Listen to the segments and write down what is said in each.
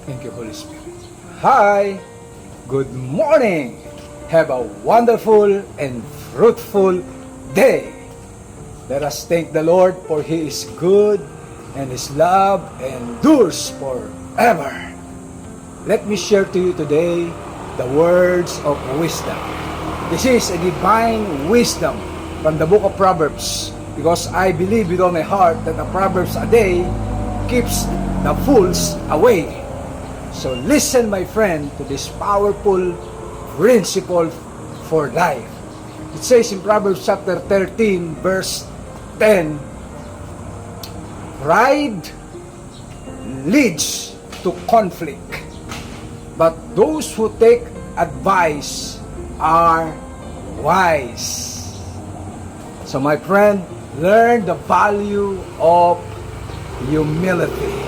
Thank you, Holy Spirit. Hi! Good morning! Have a wonderful and fruitful day. Let us thank the Lord for He is good and His love endures forever. Let me share to you today the words of wisdom. This is a divine wisdom from the book of Proverbs, because I believe with all my heart that the Proverbs a day keeps the fools away. So listen, my friend, to this powerful principle for life. It says in Proverbs chapter 13, verse 10, pride leads to conflict, but those who take advice are wise. So my friend, learn the value of humility.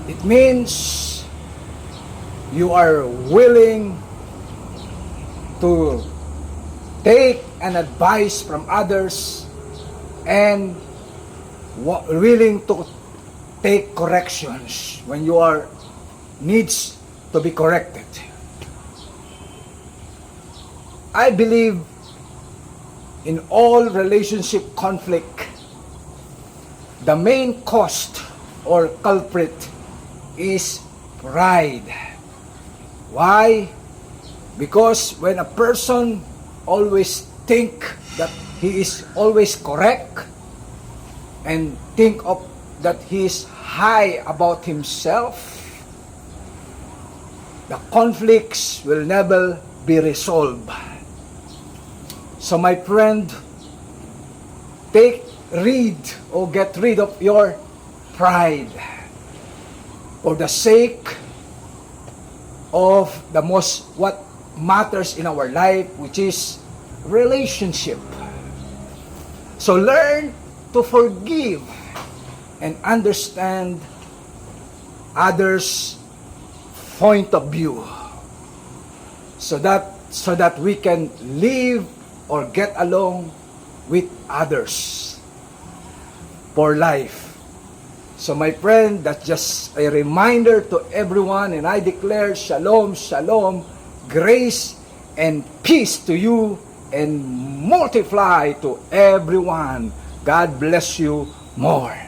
It means you are willing to take an advice from others and willing to take corrections when you are needs to be corrected. I believe in all relationship conflict, the main cost or culprit is pride. Why? Because when a person always think that he is always correct and think of that he is high about himself, the conflicts will never be resolved. So my friend, get rid of your pride for the sake of the most what matters in our life, which is relationship. So learn to forgive and understand others' point of view, so that we can live or get along with others for life. So my friend, that's just a reminder to everyone, and I declare shalom, shalom, grace and peace to you, and multiply to everyone. God bless you more.